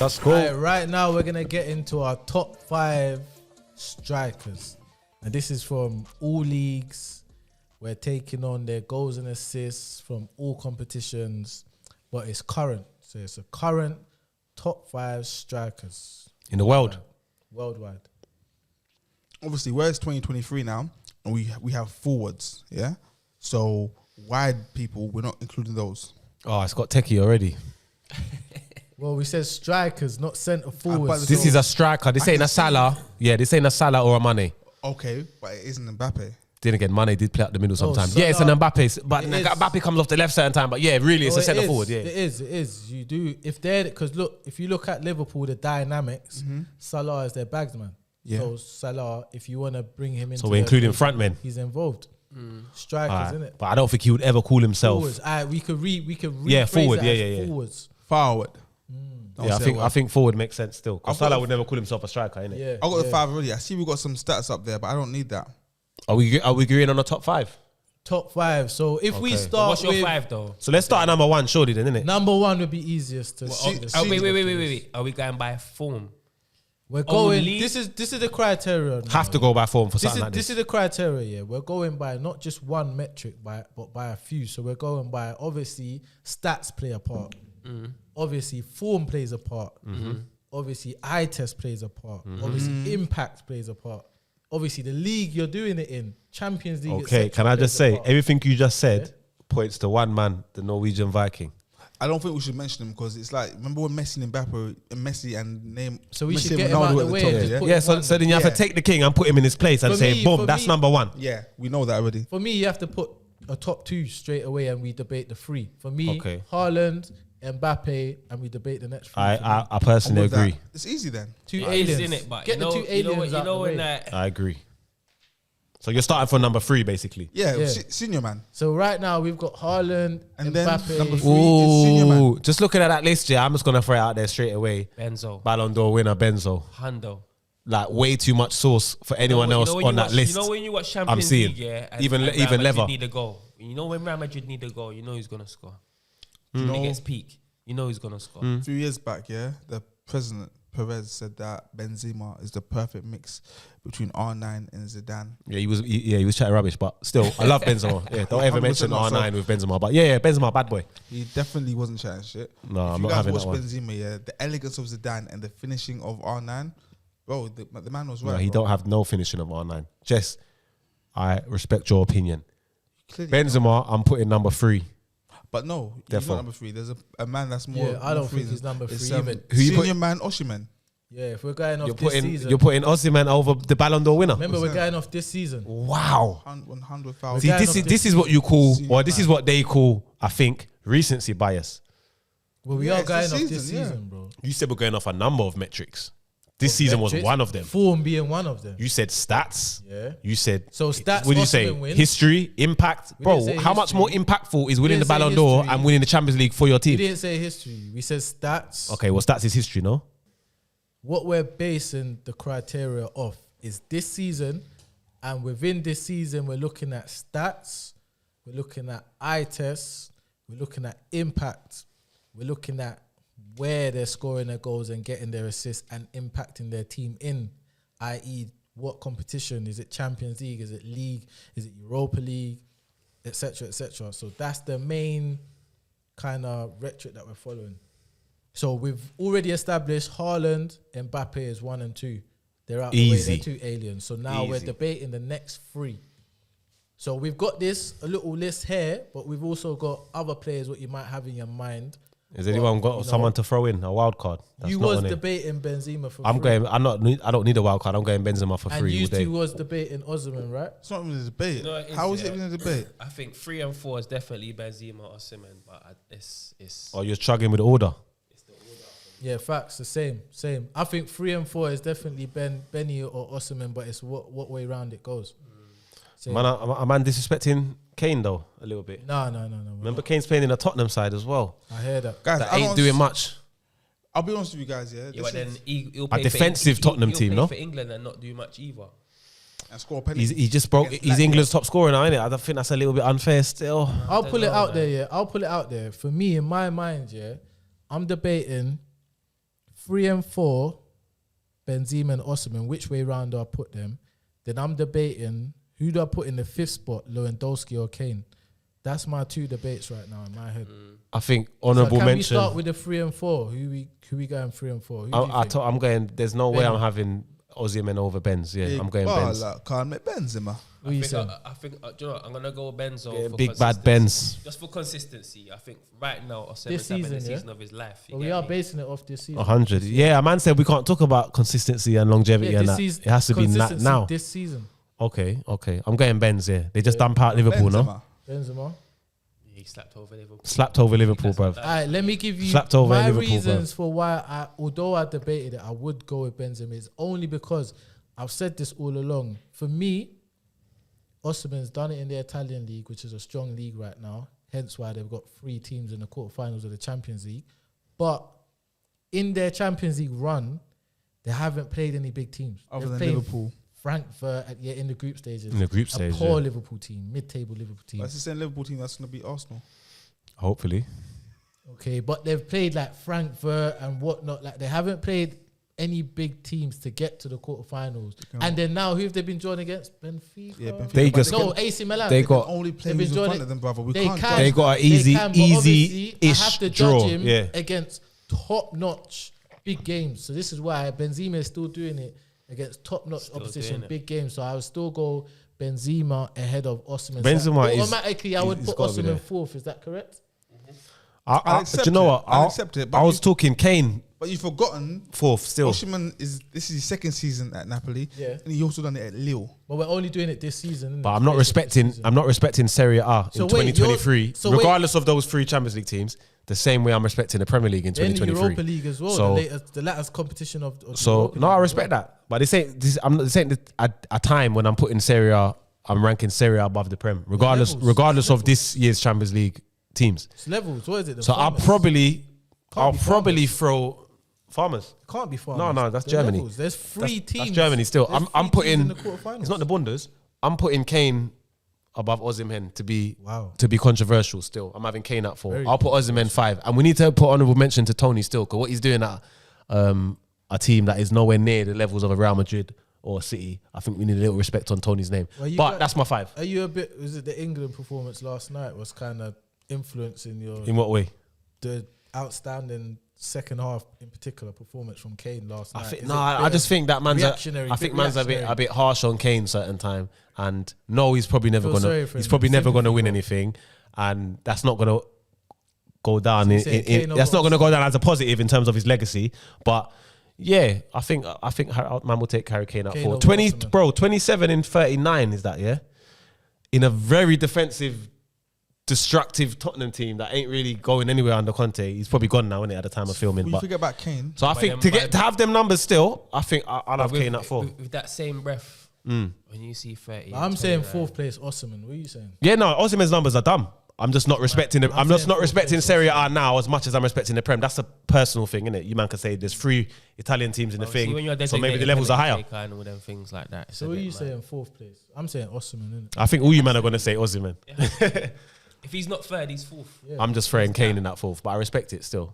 That's cool. Right now, we're going to get into our top 5 strikers. And this is from all leagues. We're taking on their goals and assists from all competitions. But it's current. So it's a current top 5 strikers. In the world? Worldwide. Obviously, where's 2023 now? And we have forwards, yeah? So wide people, we're not including those. Oh, it's got techie already. Well, we said strikers, not centre forwards. This is a striker. This ain't a Salah. Yeah, this ain't a Salah or a Mane. Okay, but it isn't Mbappe. Then again, Mane did play out the middle sometimes. Salah, yeah, it's an Mbappe, but it Mbappe comes off the left certain time. But yeah, really, it's a centre forward. Yeah, It is. You do because look, if you look at Liverpool, the dynamics, Salah is their bagsman. Yeah. So Salah, if you want to bring him into, so we're including front men. He's involved. Strikers, isn't it? But I don't think he would ever call himself. Forwards. We could Yeah, forward. that Yeah, as yeah. Forwards. Forward. Yeah, I think forward makes sense still. Because Salah would never call himself a striker, innit? Yeah. I got the 5 already. I see we got some stats up there, but I don't need that. Are we agreeing on the top 5? Top 5. So if we Okay. start What's your with 5 though? So let's start at number 1, surely then, innit? number 1 would be easiest to. Wait. Are we going by form? We're going. Only- This is the criteria. Have to go by form for This something is like this. this is the criteria. Yeah, we're going by not just one metric, but by a few. So we're going by obviously stats play a part. Obviously form plays a part. Obviously eye test plays a part. Obviously impact plays a part. Obviously the league you're doing it in, Champions League. Okay, etc. can I just plays a say, part. everything you just said points to one man, the Norwegian Viking. I don't think we should mention him because it's like, remember when Messi and Messi and name. So we Messi should and get him out Ronaldo the at the way top, and just yeah? put Yeah, him so one. then you have to Yeah. take the king and put him in his place and For say, me- boom, for that's me- number 1. Yeah, we know that already. For me, you have to put a top 2 straight away, and we debate the 3. For me, Okay. Haaland, Mbappe, and we debate the next 3. I personally I'm with agree. that. It's easy then. 2 It's aliens. in it, but Get the 2 aliens out the way. when that I agree. So you're starting from number 3, basically. Yeah, Yeah. Senior man. So right now we've got Haaland, And then Mbappe. number 3 is Senior man. Ooh, just looking at that list, yeah, I'm just going to throw it out there straight away. Benzo, Ballon d'Or winner, Benzo. Hando. Like, way too much sauce for anyone else when on you that watch, list. You know when you watch Champions seeing. League, yeah, and Even Real even Madrid Lever. need a goal. You know when Real Madrid need a goal, you know he's gonna score. You When he know, gets peak, you know he's gonna score. a few years back, yeah, the president Perez said that Benzema is the perfect mix between R9 and Zidane. Yeah, he was chatting rubbish, but still, I love Benzema. Yeah, don't ever 100% mention not R9 with Benzema. But yeah, Benzema, bad boy. He definitely wasn't chatting shit. No, If I'm you not guys having watch that one. Benzema, yeah, the elegance of Zidane and the finishing of R9, bro, the man was right. No, he bro. don't have no finishing of R9. Jess, I respect your opinion. Clearly Benzema, I'm putting number 3. But no, he's Therefore. not number 3. There's a man that's more. Yeah, I don't more think free. he's number It's, 3 even. Who you Senior put- man, Oshiman. Yeah, if we're going off this season. You're putting Osimhen over the Ballon d'Or winner. Remember, we're going off this season. Wow. 100,000. See, going this off is this this is what you call, senior or this man. is what they call, I think, recency bias. Well, we Yeah, are it's going this off this season, yeah. season, bro. You said we're going off a number of metrics. This season was Metrics, one of them. Form being one of them. You said stats. Yeah. You said So stats, What did you say? Osimhen wins. History, impact, We bro. didn't say How much history. more impactful is winning the didn't say Ballon d'Or history. and winning the Champions League for your We team? didn't say history. We said stats. Okay, well, stats is history, no? What we're basing the criteria off is this season, and within this season, we're looking at stats, we're looking at eye tests, we're looking at impact, we're looking at where they're scoring their goals and getting their assists and impacting their team in, i.e., what competition is it? Champions League? Is it League? Is it Europa League? Etc. Etc. So that's the main kind of rhetoric that we're following. So we've already established Haaland, Mbappe is 1 and 2. They're out Easy. the way. They're 2 aliens. So now we're Easy. debating the next 3. So we've got a little list here, but we've also got other players what you might have in your mind. Has anyone got you know, someone to throw in a wild card? That's You not was on it. debating Benzema for I'm 3. going. I don't need a wild card. I'm going Benzema for And 3 you all day. two was debating Osimhen, right? It's not even a debate. You know what it is, How is it yeah? even a debate? I think 3 and 4 is definitely Benzema or Osimhen, but it's Oh, you're struggling with the order. Yeah, facts. The same. I think 3 and 4 is definitely Benny or Osimhen, but it's what way round it goes. Same. Man, a man disrespecting Kane though a little bit. No. Remember, Kane's playing in the Tottenham side as well. I hear that. Guys, That I ain't don't- doing much. I'll be honest with you guys, yeah. yeah, This but then is- he'll A play defensive for, Tottenham he'll team, play no? for England and not do much either. and score a penalty. He just broke. Against He's Latvia. England's top scorer now, innit? I think that's a little bit unfair still. I'll don't pull it know, out man. there, yeah. I'll pull it out there. For me, in my mind, yeah, I'm debating 3 and 4, Benzema and Osimhen, which way round do I put them? Then I'm debating who do I put in the 5th spot, Lewandowski or Kane? That's my 2 debates right now in my head. I think honourable can mention. we start with the 3 and 4? Who we going 3 and 4? Who do you think? I'm going. There's no way Ben. I'm having Osimhen over Benz. Yeah, I'm going bar, Benz. like, can't make Benzema. What you saying? I think do you know what? I'm gonna go Benzo. Yeah, for big bad consistency. Benz. Just for consistency, I think right now Osimhen's This having season, the yeah? season of his life. But we are basing it off this season. 100. Yeah, a man said we can't talk about consistency and longevity and this that. season, It has to be consistency now. This season. Okay. I'm going Benz. Yeah, they just dumped out Liverpool, no? Benzema. He slapped over Liverpool. Slapped over Liverpool, bruv. All right, let me give you Slapped over my Liverpool, reasons for why, although I debated it, I would go with Benzema. It's only because I've said this all along. For me, Osimhen's done it in the Italian league, which is a strong league right now. Hence why they've got 3 teams in the quarterfinals of the Champions League. But in their Champions League run, they haven't played any big teams. Other They've than played Liverpool. Frankfurt in the group stages. In the group a stage, poor yeah. Liverpool team, mid-table Liverpool team. That's the same Liverpool team that's going to beat Arsenal. Hopefully. Okay, but they've played like Frankfurt and whatnot. Like they haven't played any big teams to get to the quarterfinals. And then now, who have they been joined against? Benfica. Yeah, Benfica. They But just No, AC Milan. they got only play They've who's in enjoyed front it. of them, brother. We They can't can. judge. They got an They can, but obviously easy-ish I have to draw. judge him Yeah. against top-notch big games. So this is why Benzema is still doing it against top-notch Still opposition, doing it. big games. So I would still go Benzema ahead of Osimhen. Benzema So is- automatically I would he's put gotta be Osimhen there. 4th. Is that correct? I'll do accept you know it. what? I'll accept it, but I was you- talking Kane But you've forgotten 4th still. Osimhen this is his 2nd season at Napoli. Yeah. And he also done it at Lille. But we're only doing it this season. innit? But I'm not Basically this respecting Serie A So in wait, 2023, you're- so wait- regardless of those 3 Champions League teams. The same way I'm respecting the Premier League in season. In the 2023. Europa League as well, So- the latest competition of the So Europa no, League I as respect well. that. But this ain't a time when I'm putting Serie A, I'm ranking Serie A above the Prem, regardless levels. of this year's Champions League teams. It's levels. What is it? The So I'll Farmers? probably Farmers. throw Farmers. Can't be Farmers. No, that's The Germany. levels. There's 3 teams. That's Germany still. There's I'm 3 teams putting. in the quarterfinals. It's not the Bundes. I'm putting Kane above Osimhen to be Wow. controversial. Still, I'm having Kane at 4. Very I'll put Osimhen 5, and we need to put honourable mention to Tony still, because what he's doing at a team that is nowhere near the levels of a Real Madrid or City. I think we need a little respect on Tony's name. Well, you But got- that's my 5. Are you a bit? Was it the England performance last night was kind of influencing In what way? the outstanding second half in particular performance from Kane last night? Is it I just think that man's. reactionary, I think bit man's a reactionary? bit harsh on Kane certain time, and no, he's probably never Feel sorry gonna. for He's him. probably never gonna Sympathy, win bro. anything, and that's not gonna go down. So you're saying Kane That's over not gonna go down as a positive in terms of his legacy. But yeah, I think man will take Harry Kane at Kane 4. over 20, Osimhen. bro, 27 in 39 is that, yeah? In a very defensive, destructive Tottenham team that ain't really going anywhere under Conte. He's probably gone now, isn't it, at the time of filming. We But forget about Kane. so I But think then- to have them numbers still, I think I'll have with, Kane at 4. With that same breath, when you see 30. I'm saying 29, 4th place Osimhen. What are you saying? Yeah, no, Osimhen's numbers are dumb. I'm just not respecting them. I'm I'm just saying not fourth respecting place Serie A now as much as I'm respecting the Prem. That's a personal thing, innit? You man can say there's 3 Italian teams in the See, when you're thing, so maybe the designated levels are penalty higher. taker and all them things like that. it's So a what are bit you mad. saying 4th place? I'm saying Osimhen, innit? I think all you man are going to say Osimhen. If he's not 3rd, he's 4th. Yeah. I'm just throwing Kane in that 4th, but I respect it still.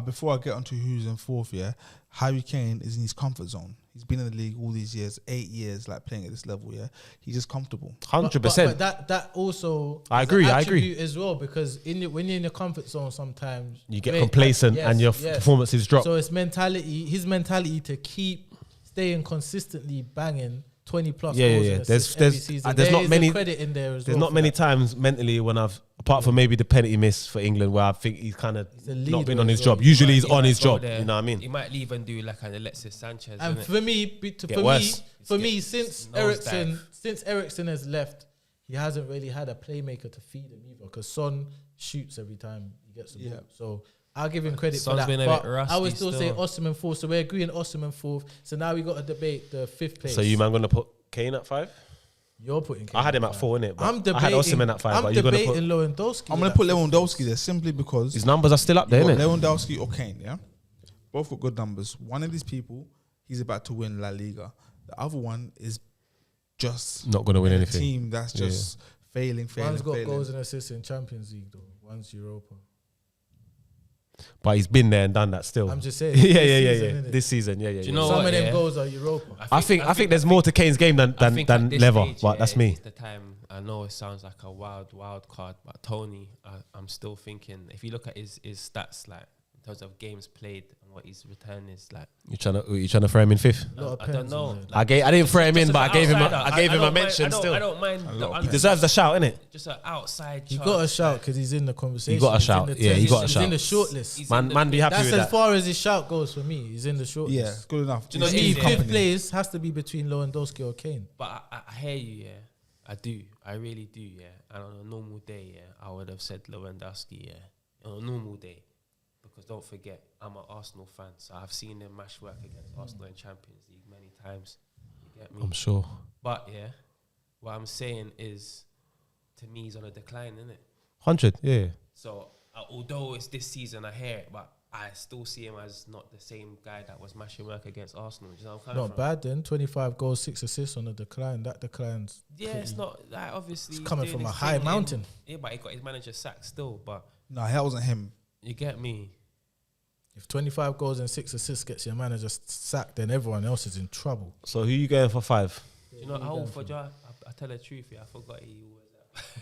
Before I get onto who's in 4th, yeah, Harry Kane is in his comfort zone. He's been in the league all these years, 8 years, like playing at this level, yeah. He's just comfortable. 100%. But that also I is agree, an I agree. attribute as well, because when you're in your comfort zone sometimes You get wait, complacent yes, and your yes. performances drop. So his mentality to keep staying consistently banging 20 plus Yeah, goals yeah, and yeah. assists There's- every season. there's There not is many- a credit in there as There's well. not for many that. times mentally when apart from maybe the penalty miss for England, where I think he's kind of He's a not leader been on his as well. job. Usually he's He on might his go job. there. You know what I mean? He might even do like an Alexis Sanchez. And innit? for me, Get worse. since Nosedive. Eriksen has left, he hasn't really had a playmaker to feed him either. Because Son shoots every time he gets the ball. Yeah. So I'll give him credit Son's for that. been a But bit rusty I would still say still. Osimhen 4th. So we're agreeing Osimhen 4th. So now we got to debate the 5th place. So you man going to put Kane at 5? You're putting. I had him at Kane 4, innit? But I'm debating. I had Osimhen at 5. I'm But you're going to debating put Lewandowski. I'm with going to put that 5th Lewandowski place. there simply because his numbers are still up there, you got innit? Lewandowski or Kane, yeah? Both got good numbers. One of these people, he's about to win La Liga. The other one is just Not going to win in a anything. team that's just failing. One's got failing. goals and assists in Champions League though. One's Europa. But he's been there and done that still. I'm just saying. yeah. This season, yeah. Do you know Some what, of them yeah? goals are Europa. I think there's more to Kane's game than I think at this Lever, stage, but yeah, that's me. It's the time. I know it sounds like a wild card, but Tony, I'm still thinking. If you look at his stats, like in terms of games played and what his return is, like You trying to throw him in fifth? I don't know. I didn't throw him in, Just but I gave him a don't mention mind, still. I don't mind. He deserves a shout, innit? Just an outside. He chance, got a shout like, because he's in the conversation. He got a He's shout. in the Yeah, he text. got a He's shout. in the shortlist. He's Man, in the- man, be happy That's with as that. far as his shout goes for me. He's in the shortlist. Yeah, good enough. Do you know To what me, it is, yeah? fifth place has to be between Lewandowski or Kane. But I hear you, yeah. I do. I really do, yeah. And on a normal day, yeah, I would have said Lewandowski, yeah. On a normal day. Because don't forget, I'm an Arsenal fan, so I've seen them match work against Arsenal in Champions League many times. You get me? I'm sure. But, yeah, what I'm saying is, to me, he's on a decline, innit? 100, yeah. So, although it's this season, I hear it, but I still see him as not the same guy that was mashing work against Arsenal. Do you know where I'm coming Not from? bad then. 25 goals, 6 assists on a decline. That declines. Yeah, it's not like obviously It's he's coming doing from a his high thing mountain. Yeah, but he got his manager sacked still. But No, that wasn't him. you get me. If 25 goals and 6 assists gets your manager sacked, then everyone else is in trouble. So who you going for 5? You know, I tell the truth. Yeah, I forgot he was.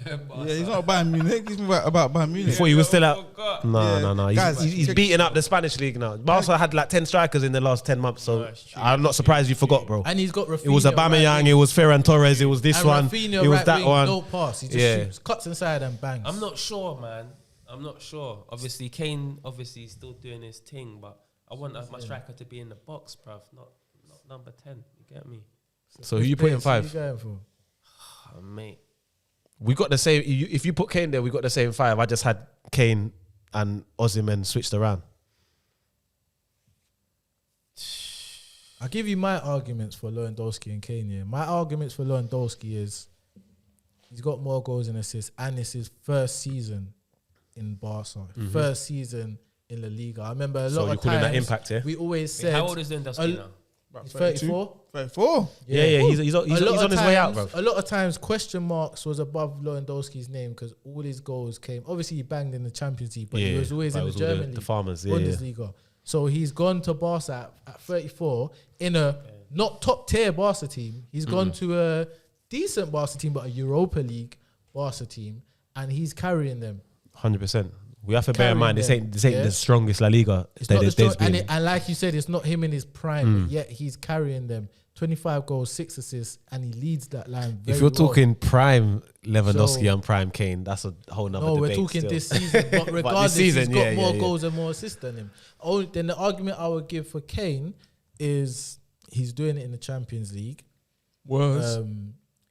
Yeah, he's not Bayern Munich. He's about Bayern Munich. Before you were still out. Forgot. No. Guys, He's beating up the Spanish league now. Barca had like 10 strikers in the last 10 months, so No, it's true. I'm not surprised you forgot, bro. And he's got Rafinha. It was Aubameyang, right it was Ferran Torres, it was this and one, Rafinha it was right that wing, one. Don't pass. He just Yeah. shoots, cuts inside and bangs. I'm not sure, man. I'm not sure. Obviously, Kane is still doing his thing, but I want my striker to be in the box, bruv. Not number 10. You get me, So who you putting Who you 5? going for? mate? We got the same. If you put Kane there, we got the same 5. I just had Kane and Osimhen switched around. I'll give you my arguments for Lewandowski and Kane. Yeah, my arguments for Lewandowski is he's got more goals and assists, and it's his first season in Barca, first season in La Liga. I remember a So lot you're of calling times that impact, yeah? we always Wait, said how old is Lewandowski now? he's 34. 34. Yeah, he's on his way out, bro. A lot of times, question marks was above Lewandowski's name because all his goals came. Obviously, he banged in the Champions League, but he was always in the German league, the farmers, yeah. Bundesliga. So he's gone to Barca at 34 in a not top tier Barca team. He's gone to a decent Barca team, but a Europa League Barca team, and he's carrying them. 100%. We have to bear in mind this ain't Yeah. the strongest La Liga. It's not the there's strong, been. and like you said, it's not him in his prime, but yet he's carrying them. 25 goals, 6 assists, and he leads that line very If you're well. talking prime Lewandowski So- and prime Kane, that's a whole nother No, debate. we're talking still. this season. But regardless, season, he's got yeah, more yeah. goals and more assists than him. Then the argument I would give for Kane is he's doing it in the Champions League.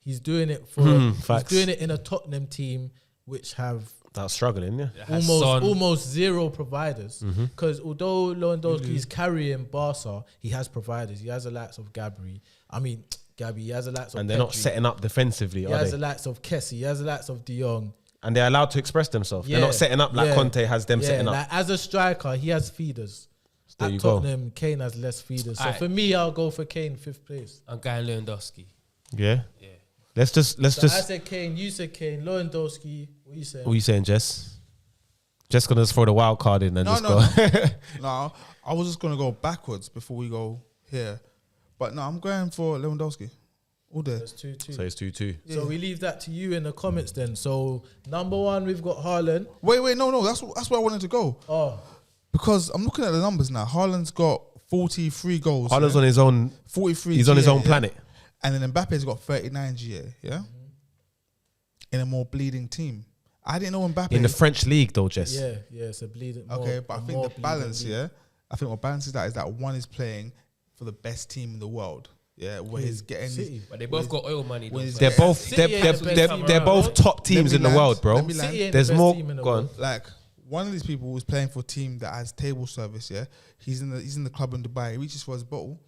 He's doing it for he's facts. doing it in a Tottenham team which have That's struggling, yeah. almost zero providers. Because although Lewandowski is carrying Barca, he has providers. He has the likes of Gabby. He has the likes of And they're not Pedri. setting up defensively, He are has they? the likes of Kessie. He has the likes of De Jong. And they're allowed to express themselves. Yeah, They're not setting up like yeah, Conte has them setting up. Like as a striker, he has feeders. There At you go. Tottenham, Kane has less feeders. So Aight. for me, I'll go for Kane, 5th place. I'm going Lewandowski. Yeah. Yeah. Let's So I just. said Kane, you said Kane, Lewandowski. What are you saying? What are you saying, Jess? Just gonna throw the wild card in and No, just no, go. No, I was just going to go backwards before we go here. But no, I'm going for Lewandowski. All day. That's 2-2. So it's 2-2. So we leave that to you in the comments then. So number 1, we've got Haaland. Wait, no. That's where I wanted to go. Oh, Because I'm looking at the numbers now. Haaland's got 43 goals. Haaland's yeah? on his own. 43 He's on his GA, own yeah? planet. And then Mbappe's got 39 GA, yeah? In a more bleeding team. I didn't know Mbappe. In the French league, though, Jess. yeah, it's a bleeding. Okay, but I think the balance, yeah? I think what balances that is that one is playing for the best team in the world. Yeah, where he's getting... City. But they both got oil money. when Though, he's so They're getting- both City ain't the best team they're around, both bro. top teams Let in me the land. world, bro. Let me land. City ain't There's the best more. team in the Go on. world. Like, one of these people was playing for a team that has table service, yeah? He's in the club in Dubai. He reaches for his bottle.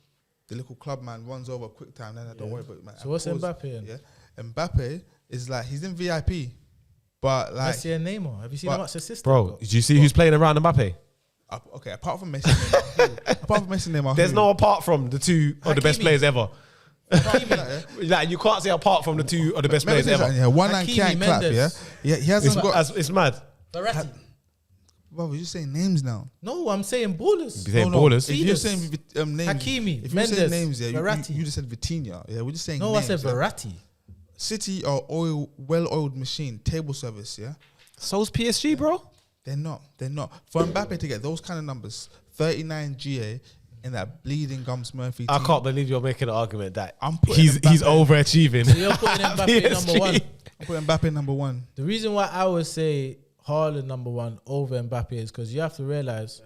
The little club man runs over quick time. Then I don't worry about it, man. So what's Pause. Mbappe in? Yeah, Mbappe is like, he's in VIP. But like... Messi and Neymar. Have you seen how much assists they've Bro, got? did you see who's playing around Mbappe? Okay, apart from Messi, Neymar, apart from Messi, Neymar, There's who? no apart from the two of the best Hakimi. players ever. Hakimi. Like you can't say apart from the two of the best Let me players say ever. something, yeah, one man Hakimi, can't clap, yeah. Mendes. Yeah, he hasn't got. It's mad. Verratti. Bro, you're just saying names now. No, I'm saying ballers. You're saying ballers. If you're saying names, Hakimi, if you're saying Mendes, names, yeah, Verratti. you just said Vitinha. Yeah, we're just saying No, names. I said Verratti. City are well-oiled machine, table service, yeah? So's PSG, bro. They're not. For Mbappe to get those kind of numbers, 39 GA in that bleeding Gums Murphy team. I can't believe you're making an argument that I'm putting he's overachieving. So you're putting Mbappe number one. I'm putting Mbappe number one. The reason why I would say Haaland number one over Mbappe is because you have to realize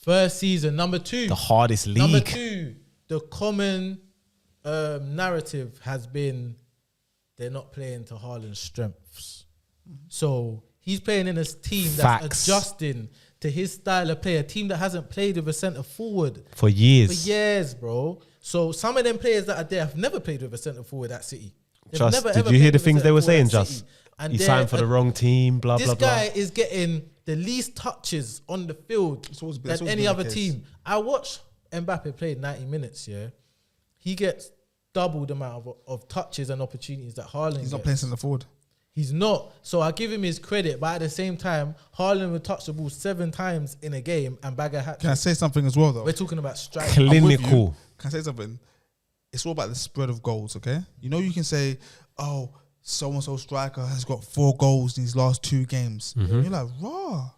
first season, number two. The hardest league. Number two, the common narrative has been they're not playing to Haaland's strengths. So he's playing in a team that's adjusting to his style of play, a team that hasn't played with a centre forward for years. Bro. So some of them players that are there have never played with a centre forward at City. Just, did you hear the things they were saying, Just? And he signed for the wrong team, blah, blah, blah. This guy is getting the least touches on the field than any other team. I watched Mbappe play 90 minutes, yeah. He gets double the amount of touches and opportunities that Haaland He's not playing centre forward. He's not. So I give him his credit, but at the same time, Haaland would touch the ball 7 times in a game and bag a hat. Can I say something as well, though? We're talking about striking. Clinical. Can I say something? It's all about the spread of goals, okay? You know, you can say, oh, so-and-so striker has got 4 goals in his last 2 games. You're like, raw.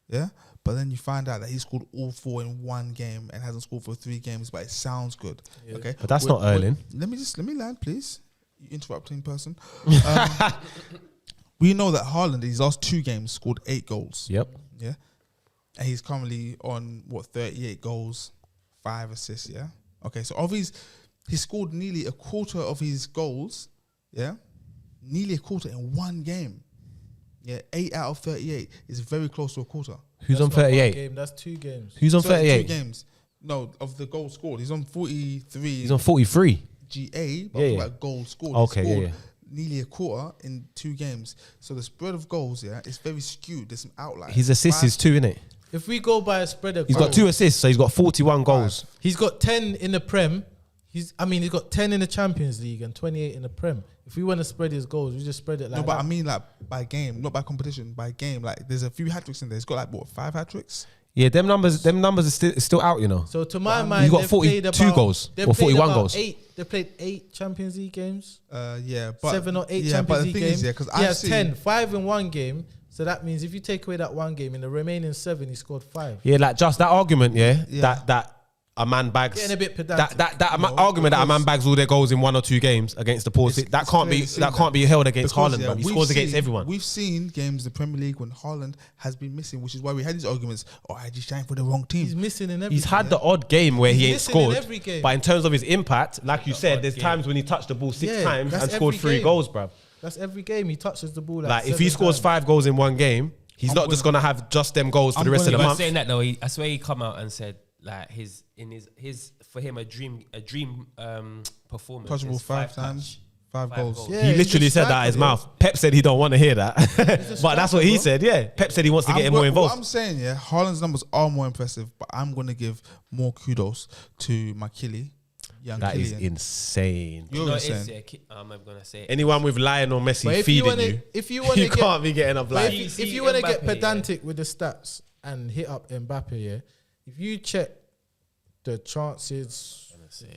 Yeah? But then you find out that he scored all 4 in 1 game and hasn't scored for 3 games, but it sounds good. Yeah. Okay? But that's not Erling. Let me land, please. You interrupting person. We know that Haaland, his last 2 games, scored 8 goals. Yep. Yeah? And he's currently on, 38 goals, 5 assists, yeah? Okay, so of he scored nearly a quarter of his goals, yeah? Nearly a quarter in 1 game. Yeah, 8 out of 38 is very close to a quarter. Who's on 38? Game, that's 2 games. Who's on 38? 2 games. No, of the goals scored. He's on 43. He's on 43. GA, but about goals scored. Okay, he scored nearly a quarter in 2 games. So the spread of goals, yeah, is very skewed. There's some outliers. His assists is 2, innit? If we go by a spread of He's goals, got 2 assists, so he's got 41 goals. He's got 10 in the Prem. He's got 10 in the Champions League and 28 in the Prem. If we want to spread his goals, we just spread it like No, but that. I mean like by game, not by competition, by game. Like there's a few hat-tricks in there. He's got like, 5 hat-tricks? Yeah, them numbers are still out, you know. So to my mind, he's got 42 goals or 41 goals. They played 8 Champions League games. Yeah, but 7 or 8 yeah, Champions but the League thing games. is, yeah, because he has 10, 5 in 1 game. So that means if you take away that 1 game, in the remaining 7, he scored 5. Yeah, like just that argument, that a man bags Getting a bit pedantic. that argument that a man bags all their goals in 1 or 2 games against the Port City, that can't be held against Haaland, bro. He scores against everyone. We've seen games in the Premier League when Haaland has been missing, which is why we had these arguments. Oh, I just signed for the wrong team. He's missing in every He's had the odd game where he ain't missing in scored, every game. but in terms of his impact, like you said, there's times when he touched the ball 6 times that's and scored every 3 game. goals, bro. That's every game he touches the ball. Like if he scores 5 goals in 1 game, he's not just gonna have just them goals for the rest of the But month. saying that though, I swear he come out and said like his for him a dream performance. Touchable 5 times, 5 goals. Yeah, He he's literally a said that out his striker, mouth. Pep said he don't want to hear that, but that's what he bro. said. Yeah, Pep said he wants to get him more What involved. I'm saying, yeah, Haaland's numbers are more impressive, but I'm gonna give more kudos to my Killy, young That is Killian. insane. You're No, insane. I'm never gonna say it. Anyone with Lionel Messi But feeding you, if you want to you can't be getting up like. if See you want to get Mbappe, pedantic with the stats and hit up Mbappe, yeah, if you check the chances,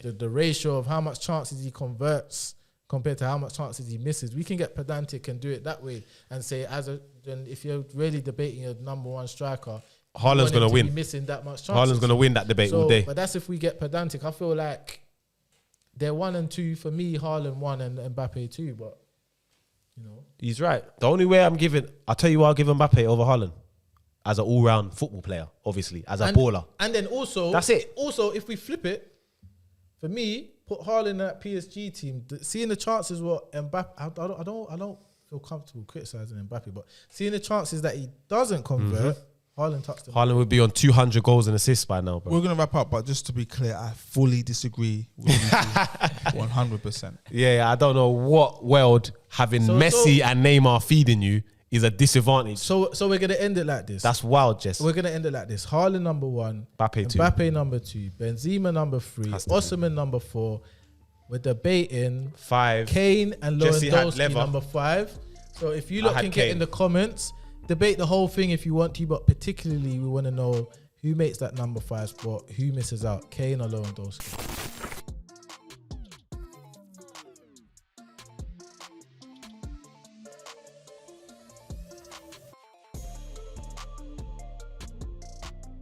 the ratio of how much chances he converts compared to how much chances he misses, we can get pedantic and do it that way and say then if you're really debating your number 1 striker, Haaland's gonna win. missing that much chances. Haaland's gonna win that debate all day. But that's if we get pedantic. I feel like they're 1 and 2 for me. Haaland 1 and Mbappe 2. But you know, He's right. The only way I'll tell you why I'll give Mbappe over Haaland. As an all-round football player, obviously, as a baller. And then also, That's it. Also, if we flip it, for me, put Haaland in that PSG team. Seeing the chances what Mbappe, I don't feel comfortable criticizing Mbappe, but seeing the chances that he doesn't convert, Haaland touched them. Haaland would be on 200 goals and assists by now, bro. We're gonna wrap up, but just to be clear, I fully disagree with you 100%. Yeah, I don't know what world having Messi and Neymar feeding you is a disadvantage. So we're gonna end it like this. That's wild, Jess. We're gonna end it like this: Haaland number 1, Mbappe 2. Mbappe number 2, Benzema number 3, Has to be. Osimhen number 4. We're debating 5. Kane and Jesse had Lewandowski Lever. number 5. So if you I lot had can get Kane. in the comments, debate the whole thing if you want to, but particularly we want to know who makes that number 5 spot, who misses out, Kane or Lewandowski.